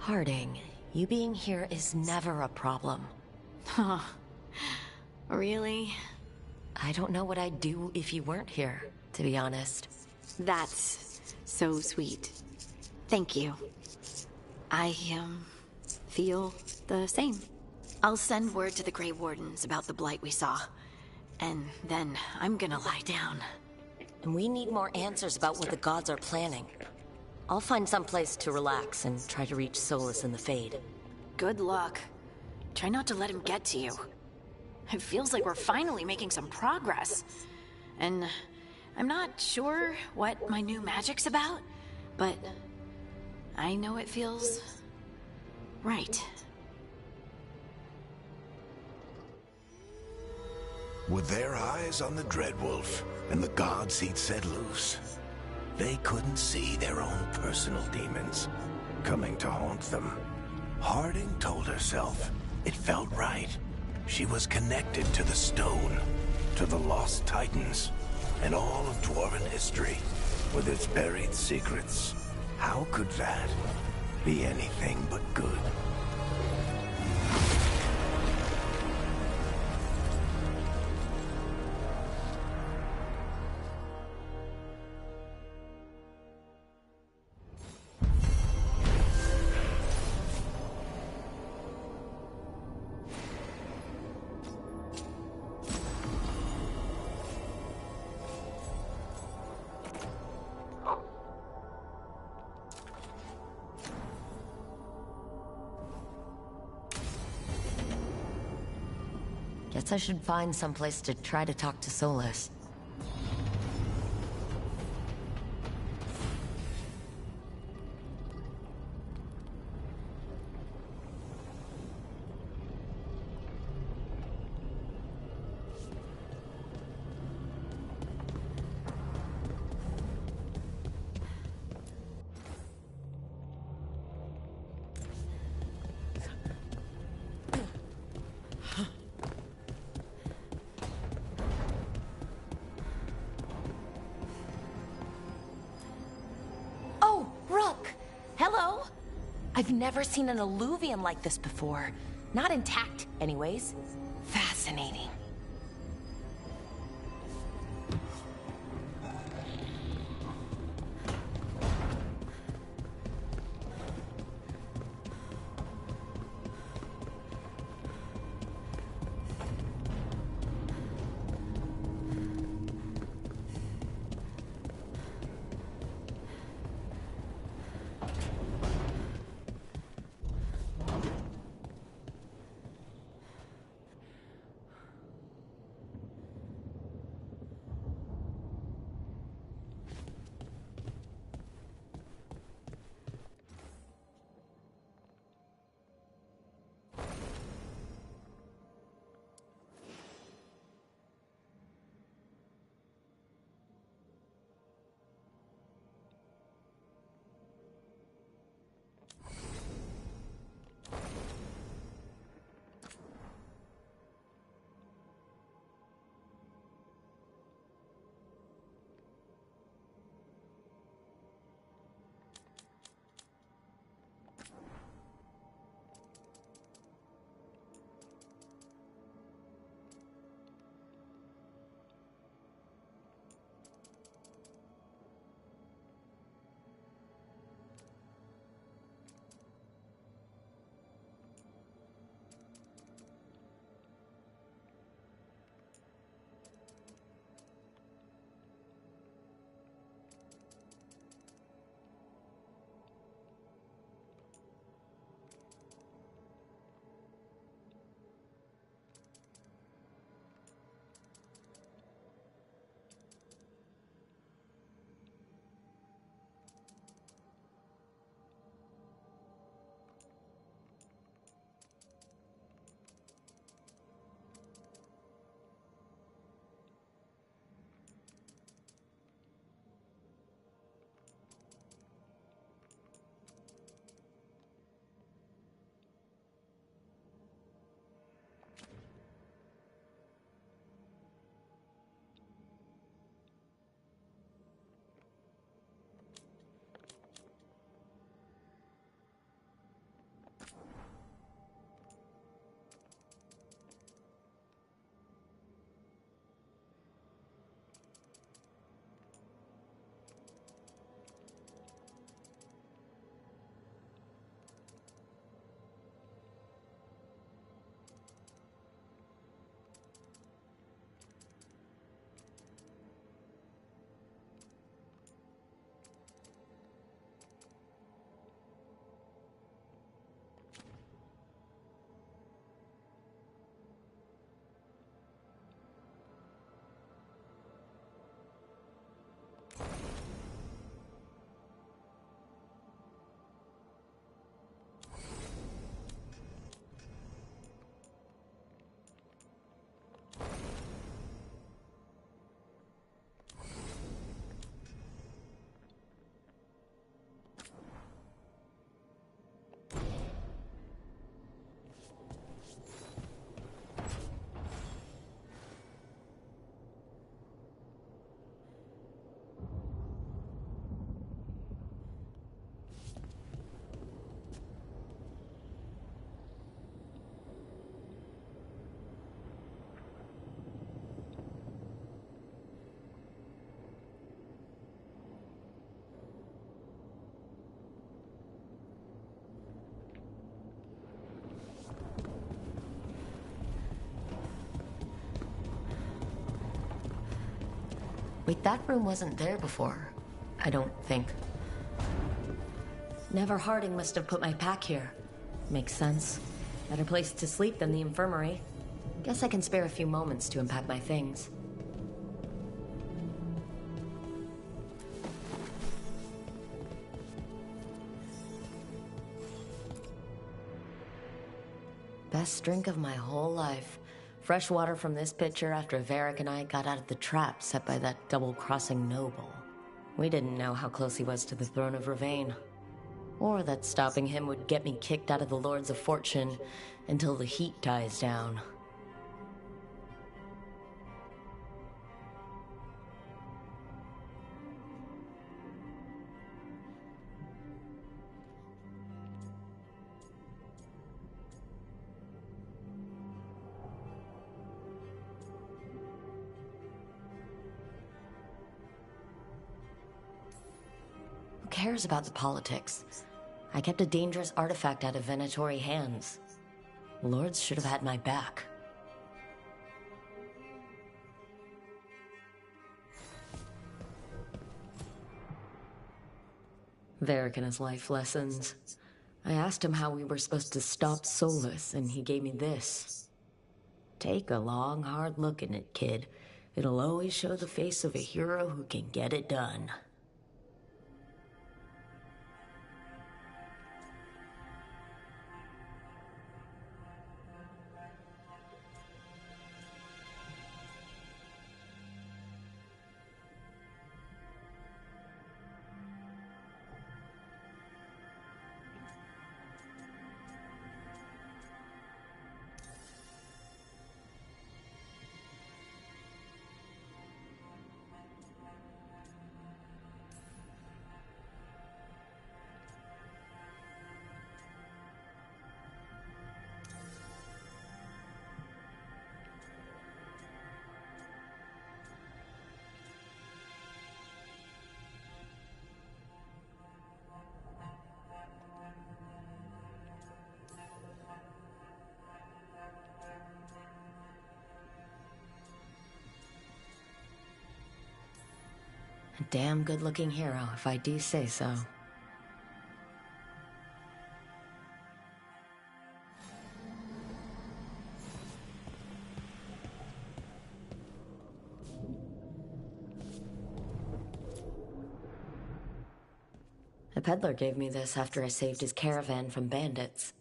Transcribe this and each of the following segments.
Harding, you being here is never a problem. Huh. Really? I don't know what I'd do if you weren't here, to be honest. That's so sweet. Thank you. I, feel the same. I'll send word to the Grey Wardens about the blight we saw. And then I'm gonna lie down. And we need more answers about what the gods are planning. I'll find some place to relax and try to reach Solas in the Fade. Good luck. Try not to let him get to you. It feels like we're finally making some progress. And I'm not sure what my new magic's about, but I know it feels right. With their eyes on the Dreadwolf and the gods he'd set loose, they couldn't see their own personal demons coming to haunt them. Harding told herself it felt right. She was connected to the stone, to the lost titans, and all of Dwarven history, with its buried secrets. How could that be anything but good? Guess I should find someplace to try to talk to Solas. Hello? I've never seen an alluvium like this before. Not intact, anyways. Fascinating. Wait, that room wasn't there before. I don't think. Never Harding must have put my pack here. Makes sense. Better place to sleep than the infirmary. Guess I can spare a few moments to unpack my things. Best drink of my whole life. Fresh water from this pitcher after Varric and I got out of the trap set by that double-crossing noble. We didn't know how close he was to the throne of Rivain. Or that stopping him would get me kicked out of the Lords of Fortune until the heat dies down. Who cares about the politics? I kept a dangerous artifact out of Venatori hands. Lords should have had my back. Varric and his life lessons. I asked him how we were supposed to stop Solus, and he gave me this. Take a long, hard look at it, kid. It'll always show the face of a hero who can get it done. A damn good-looking hero, if I do say so. A peddler gave me this after I saved his caravan from bandits.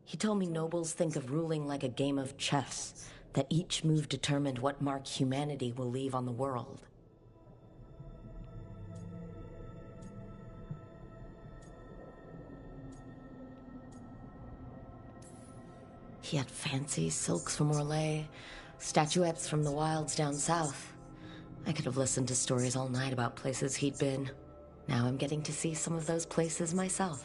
He told me nobles think of ruling like a game of chess, that each move determined what mark humanity will leave on the world. He had fancy silks from Orlais, statuettes from the wilds down south. I could have listened to stories all night about places he'd been. Now I'm getting to see some of those places myself.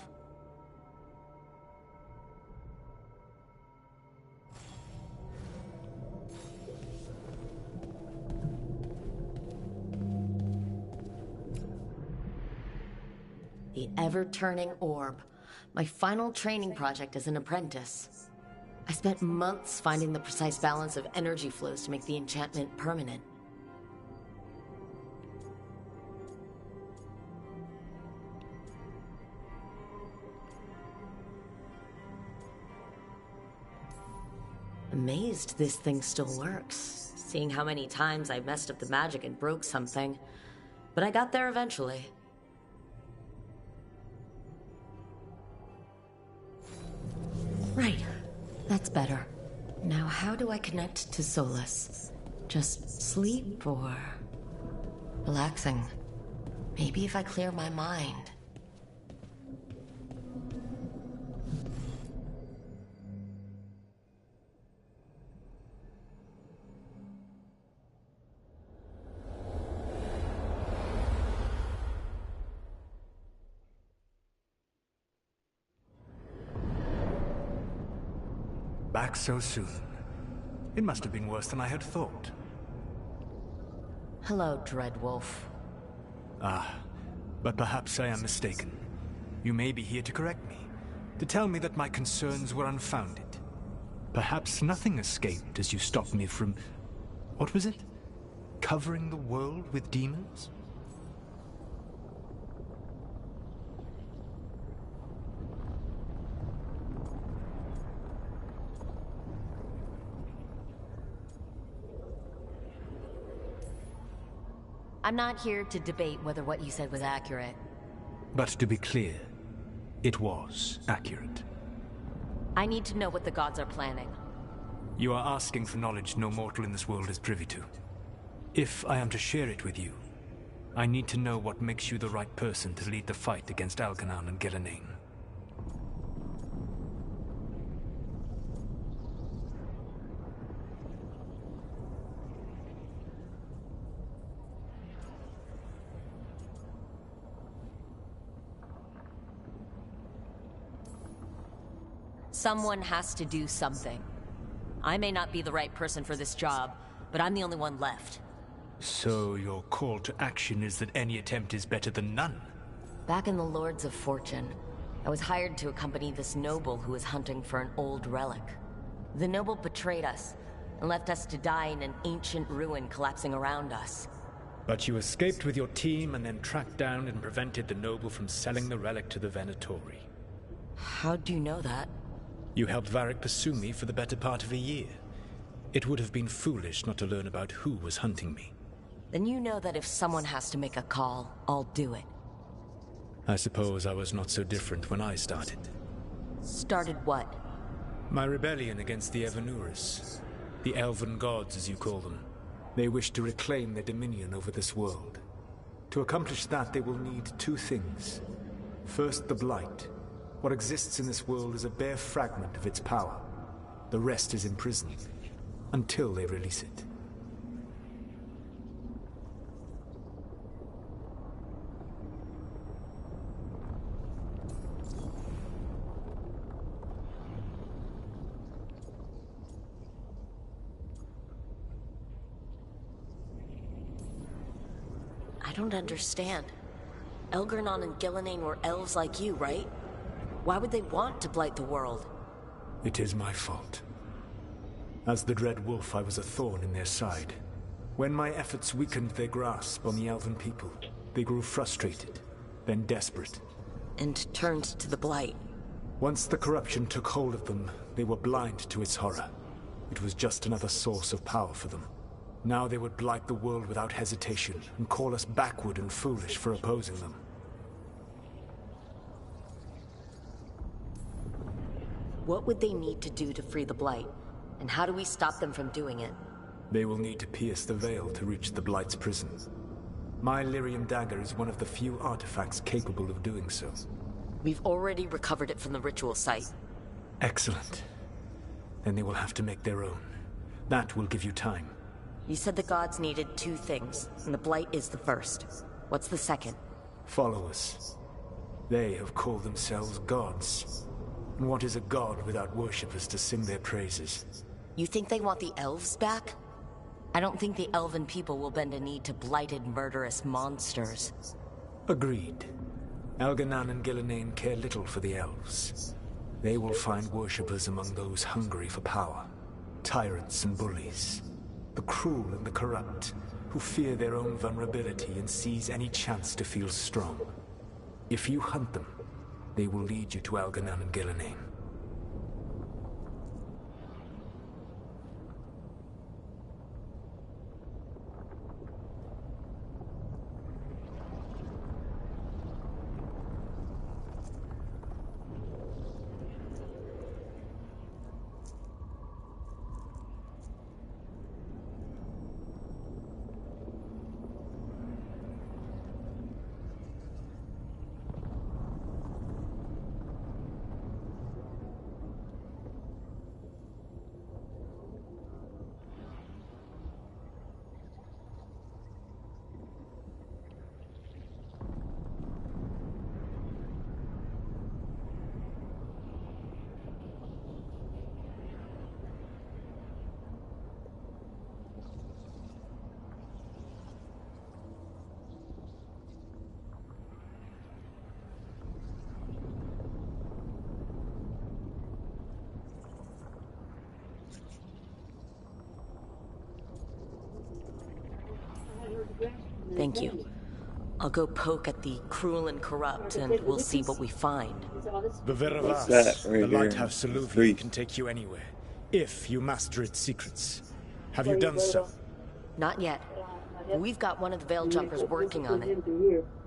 The ever-turning orb. My final training project as an apprentice. I spent months finding the precise balance of energy flows to make the enchantment permanent. Amazed this thing still works, seeing how many times I messed up the magic and broke something. But I got there eventually. Right. That's better. Now how do I connect to Solus? Just sleep or... relaxing? Maybe if I clear my mind. Back so soon. It must have been worse than I had thought. Hello, Dreadwolf. Ah, but perhaps I am mistaken. You may be here to correct me, to tell me that my concerns were unfounded. Perhaps nothing escaped as you stopped me from... what was it? covering the world with demons? I'm not here to debate whether what you said was accurate. But to be clear, it was accurate. I need to know what the gods are planning. You are asking for knowledge no mortal in this world is privy to. If I am to share it with you, I need to know what makes you the right person to lead the fight against Algernon and Gillenane. Someone has to do something. I may not be the right person for this job, but I'm the only one left. So your call to action is that any attempt is better than none? Back in the Lords of Fortune, I was hired to accompany this noble who was hunting for an old relic. The noble betrayed us, and left us to die in an ancient ruin collapsing around us. But you escaped with your team and then tracked down and prevented the noble from selling the relic to the Venatori. How do you know that? You helped Varric pursue me for the better part of a year. It would have been foolish not to learn about who was hunting me. Then you know that if someone has to make a call, I'll do it. I suppose I was not so different when I started. Started what? My rebellion against the Evanuris. The Elven Gods, as you call them. They wish to reclaim their dominion over this world. To accomplish that, they will need two things. First, the Blight. What exists in this world is a bare fragment of its power. The rest is imprisoned, until they release it. I don't understand. Elgernon and Gillenane were elves like you, right? Why would they want to blight the world? It is my fault. As the Dread Wolf, I was a thorn in their side. When my efforts weakened their grasp on the Elven people, they grew frustrated, then desperate. And turned to the Blight. Once the corruption took hold of them, they were blind to its horror. It was just another source of power for them. Now they would blight the world without hesitation, and call us backward and foolish for opposing them. What would they need to do to free the Blight? And how do we stop them from doing it? They will need to pierce the veil to reach the Blight's prison. My Lyrium dagger is one of the few artifacts capable of doing so. We've already recovered it from the ritual site. Excellent. Then they will have to make their own. That will give you time. You said the gods needed two things, and the Blight is the first. What's the second? Followers. They have called themselves gods. And what is a god without worshippers to sing their praises? You think they want the elves back? I don't think the elven people will bend a knee to blighted, murderous monsters. Agreed. Algernon and Gillenane care little for the elves. They will find worshippers among those hungry for power. Tyrants and bullies. The cruel and the corrupt, who fear their own vulnerability and seize any chance to feel strong. If you hunt them, they will lead you to Algernon and Gillenane. Thank you. I'll go poke at the cruel and corrupt, and we'll see what we find. The What's Veravas, that right the here? lighthouse saloon can take you anywhere, if you master its secrets. Have you done so? Not yet. We've got one of the Veil Jumpers working on it.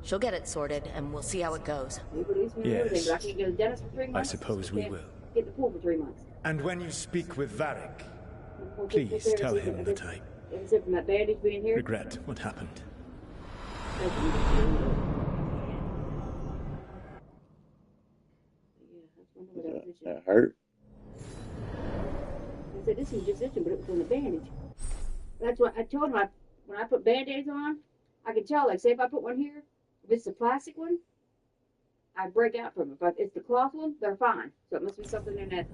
She'll get it sorted, and we'll see how it goes. Yes. I suppose we will. And when you speak with Varric, please tell him that I regret what happened. That hurt. I said, this was just itching, but it was on the bandage. That's what I told him. When I put band-aids on, I can tell, like, say if I put one here, if it's the plastic one, I break out from it. But if it's the cloth one, they're fine. So it must be something in that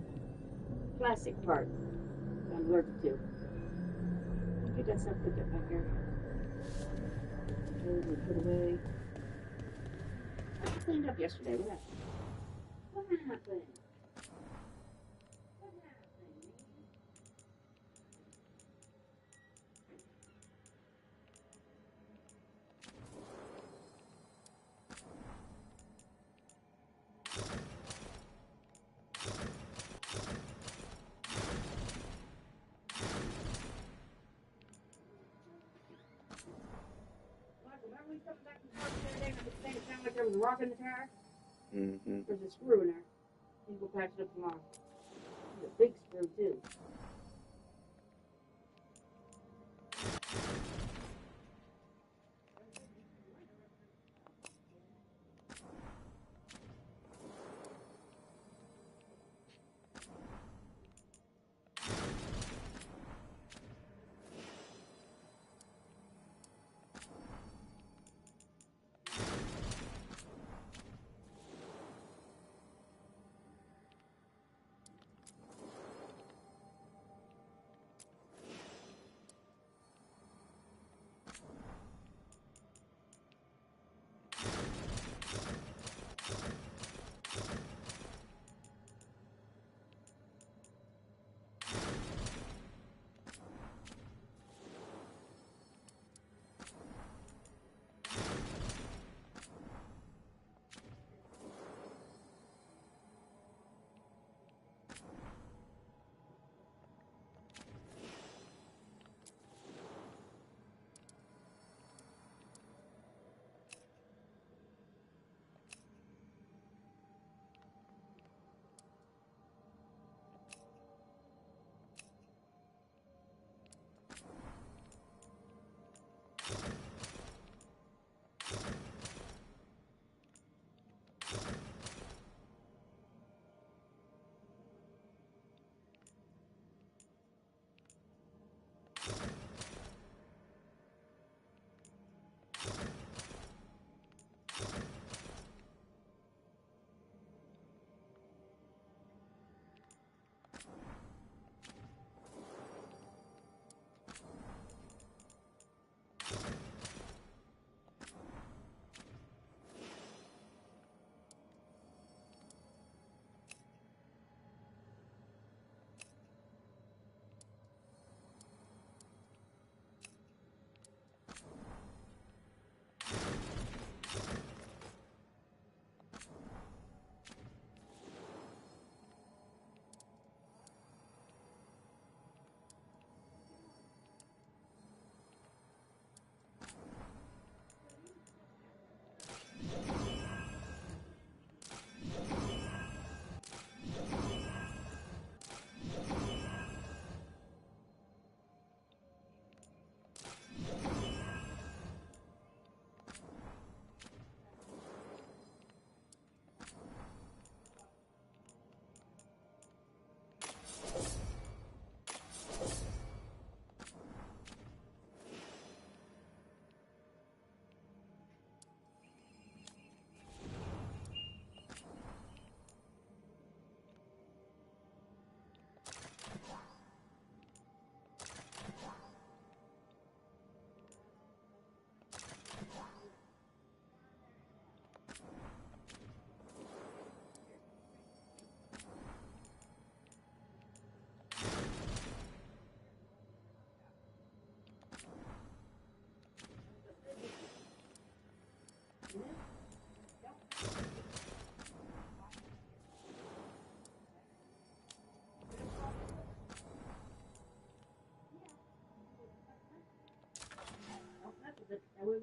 plastic part that I'm allergic to. Get that stuff put that back here. Put away. I cleaned up yesterday. What happened? What happened? There was a rock in the tire. There's a screw in there. I think we'll patch it up tomorrow. There's a big screw too.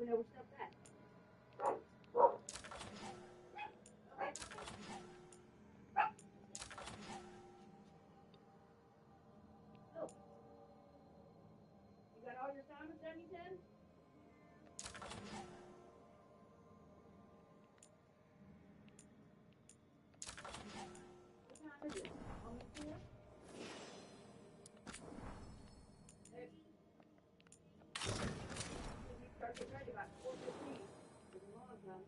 we know where stuff's at. Oh. You got all your assignments done, you said? What time is it? Almost 4? Start getting ready about 4:15. It's a long time.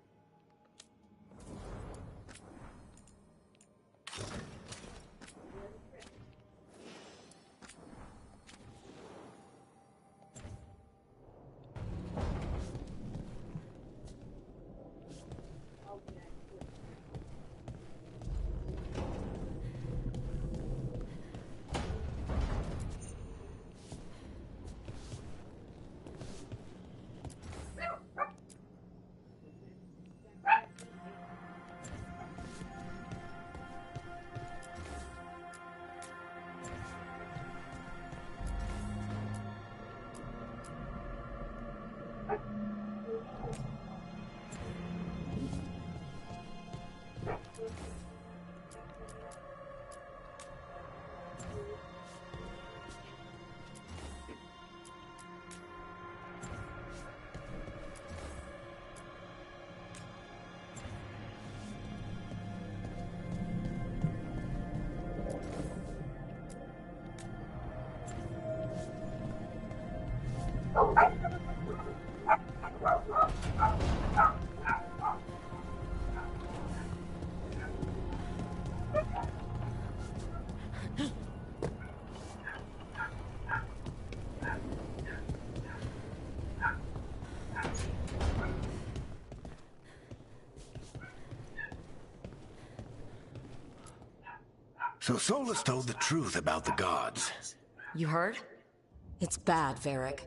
So Solus told the truth about the gods. You heard? It's bad, Varric.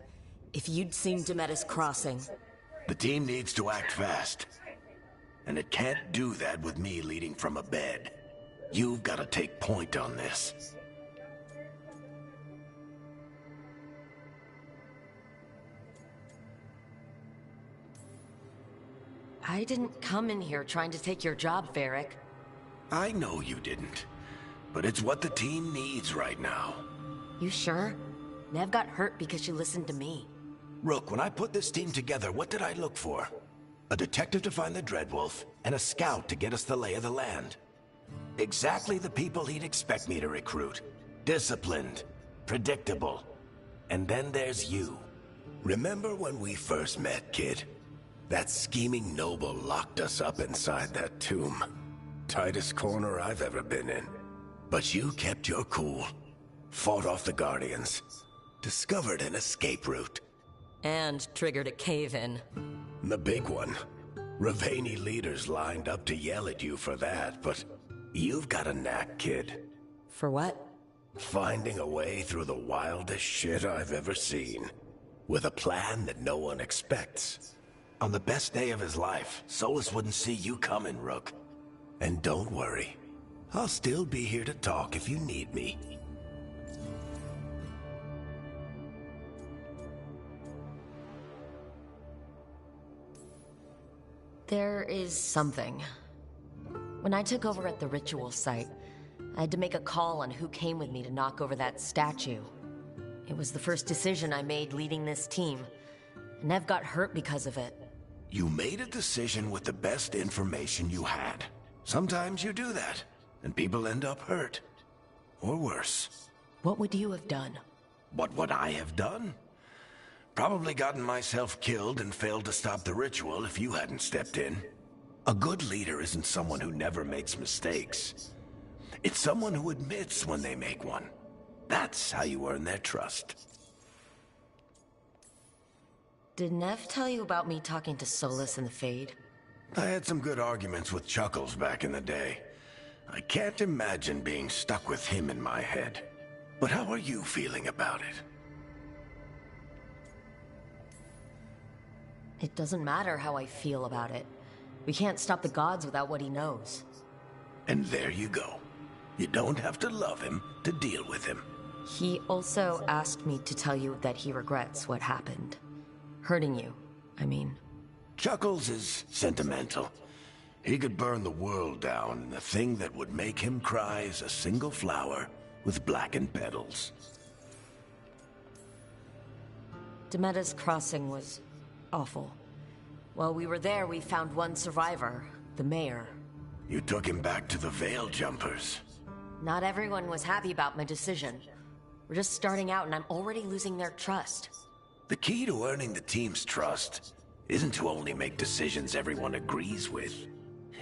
If you'd seen Demetis crossing... The team needs to act fast. And it can't do that with me leading from a bed. You've got to take point on this. I didn't come in here trying to take your job, Varric. I know you didn't. But it's what the team needs right now. You sure? Nev got hurt because she listened to me. Rook, when I put this team together, what did I look for? A detective to find the Dreadwolf, and a scout to get us the lay of the land. Exactly the people he'd expect me to recruit. Disciplined, predictable. And then there's you. Remember when we first met, kid? That scheming noble locked us up inside that tomb. Tightest corner I've ever been in. But you kept your cool, fought off the Guardians, discovered an escape route. And triggered a cave-in. The big one. Ravani leaders lined up to yell at you for that, but you've got a knack, kid. For what? Finding a way through the wildest shit I've ever seen. With a plan that no one expects. On the best day of his life, Solus wouldn't see you coming, Rook. And don't worry. I'll still be here to talk if you need me. There is something. When I took over at the ritual site, I had to make a call on who came with me to knock over that statue. It was the first decision I made leading this team. Nev got hurt because of it. You made a decision with the best information you had. Sometimes you do that. And people end up hurt. Or worse. What would you have done? What would I have done? Probably gotten myself killed and failed to stop the ritual if you hadn't stepped in. A good leader isn't someone who never makes mistakes. It's someone who admits when they make one. That's how you earn their trust. Did Nev tell you about me talking to Solus in the Fade? I had some good arguments with Chuckles back in the day. I can't imagine being stuck with him in my head. But how are you feeling about it? It doesn't matter how I feel about it. We can't stop the gods without what he knows. And there you go. You don't have to love him to deal with him. He also asked me to tell you that he regrets what happened. Hurting you. I mean. Chuckles is sentimental. He could burn the world down, and the thing that would make him cry is a single flower with blackened petals. Demeda's crossing was awful. While we were there, we found one survivor, the mayor. You took him back to the Veil Jumpers. Not everyone was happy about my decision. We're just starting out and I'm already losing their trust. The key to earning the team's trust isn't to only make decisions everyone agrees with.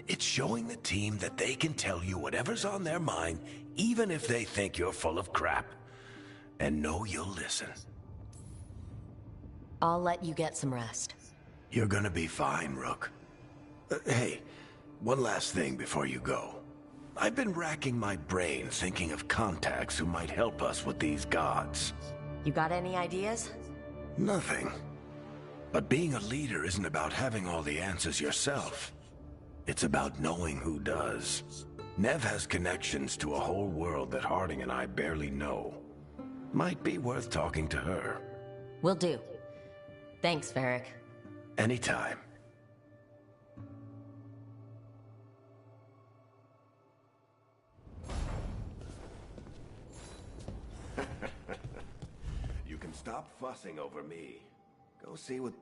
It's showing the team that they can tell you whatever's on their mind, even if they think you're full of crap. And know you'll listen. I'll let you get some rest. You're gonna be fine, Rook. Hey, one last thing before you go. I've been racking my brain thinking of contacts who might help us with these gods. You got any ideas? Nothing. But being a leader isn't about having all the answers yourself. It's about knowing who does. Nev has connections to a whole world that Harding and I barely know. Might be worth talking to her. Will do. Thanks, Varric. Anytime. You can stop fussing over me. Go see what...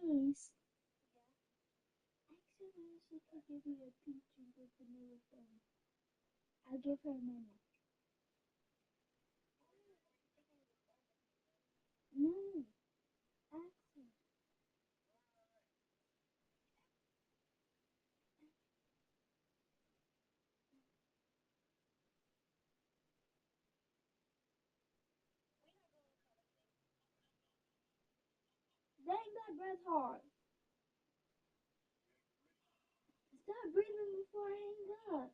Denise. Ask her when she could give me a picture with the new phone. I'll give her money. No, ask her. Dang, that breath hard. Stop breathing before I hang up.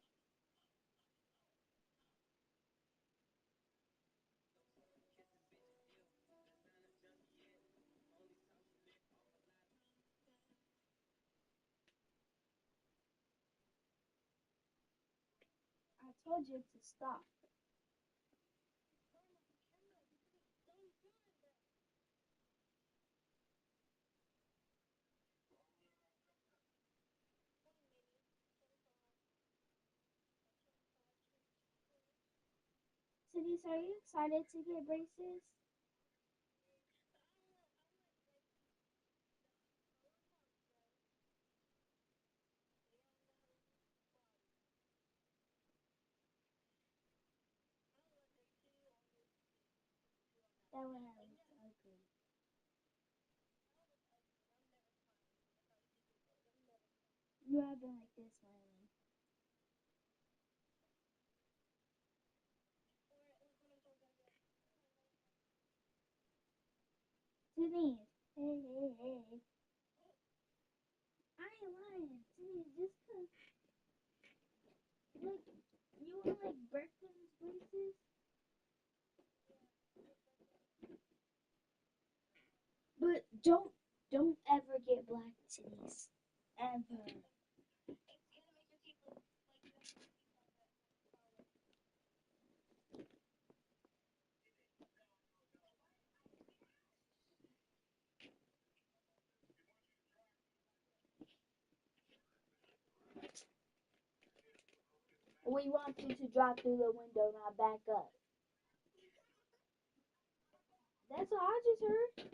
I told you to stop. Denise, are you excited to get braces? That one I looked ugly. You have been like this, Marlon. Denise, hey. I ain't lying. Denise, just cause, like, you want like Berkman's braces? But don't ever get black titties. Ever. We want you to drop through the window, not back up. That's what I just heard.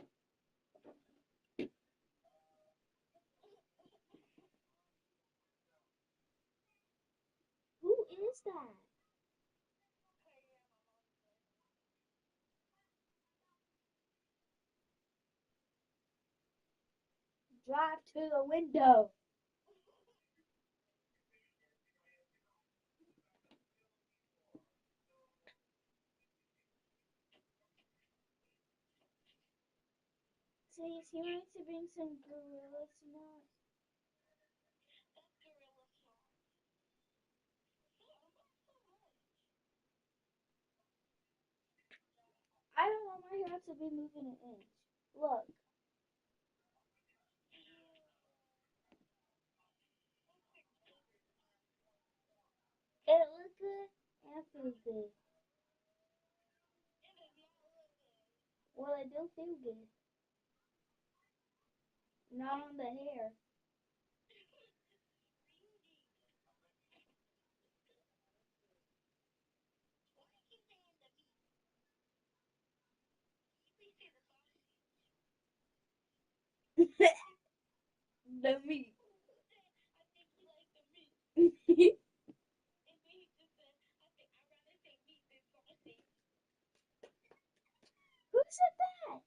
Who is that? Drive to the window. Please, he wants to bring some gorilla snot. I don't want my hair to be moving an inch. Look. It looks good and feels good. Well, it do feel good. Not on the hair. The meat. Who said that?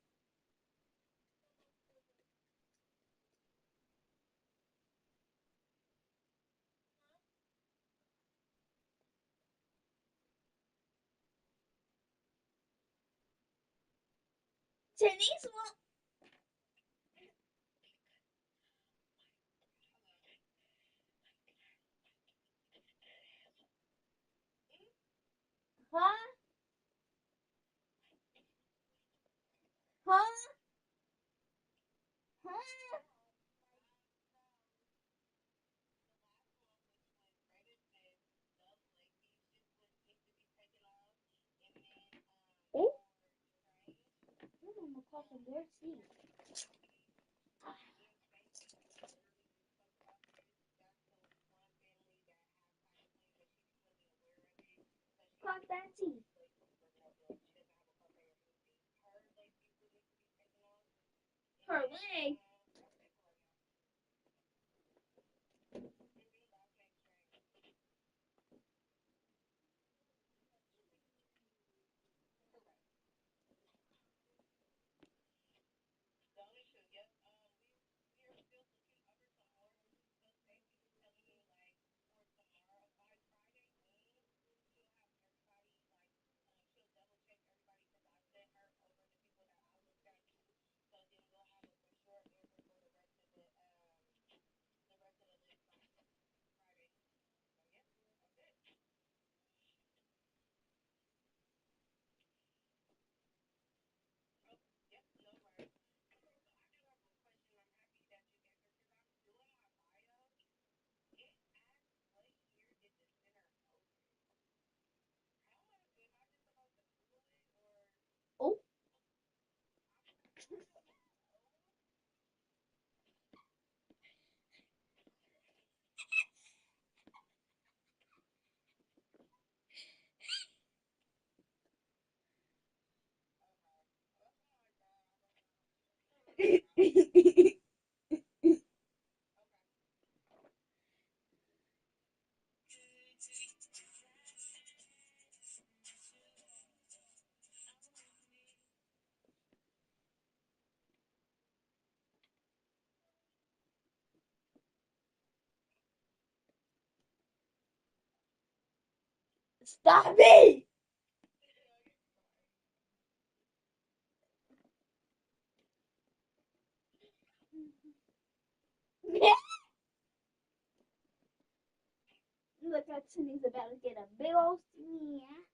Denise will. Huh? Huh? Huh? Oh, you're on the top of their seat. Clock that teeth. Her leg. Stop it! Look like Cindy's about to get a big old snack.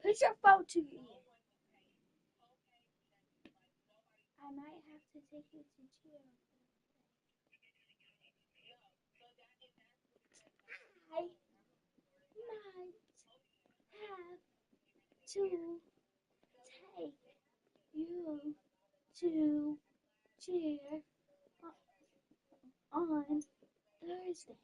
Put your phone to your ear. I might have to take you to jail. I might have to take you to jail on Thursday.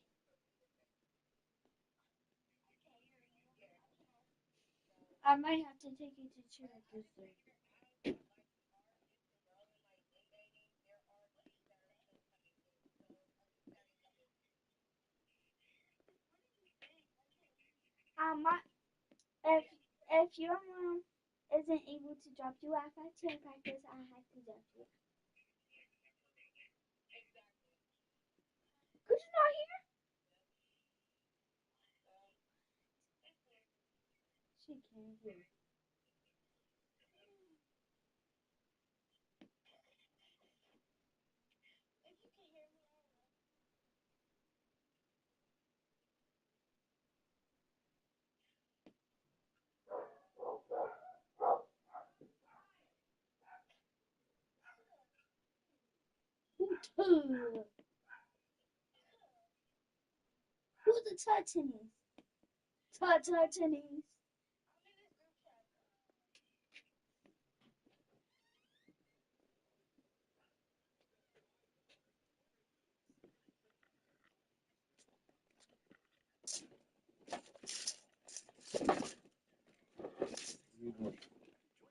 I might have to take you to jail Thursday. If your mom isn't able to drop you off at cheer practice, I have to drop you off. Cause you're not here. She can't hear. Who the Titanies? Titanies.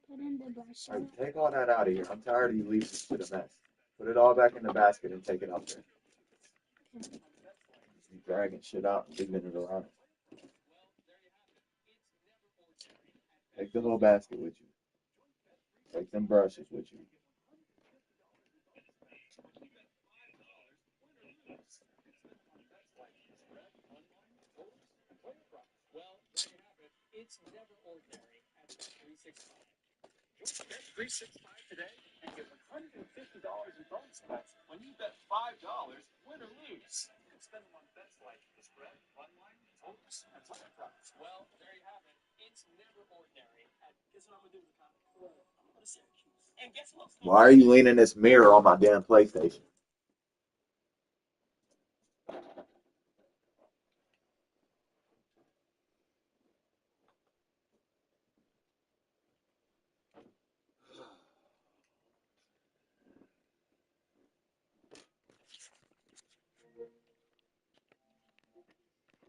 Put in the brush. All right, take all that out of here. I'm tired of you leaving this shit a mess. Put it all back in the basket and take it out there. You dragging shit out and leaving it around. Take the whole basket with you. Take them brushes with you. Why are you leaning this mirror on my damn PlayStation?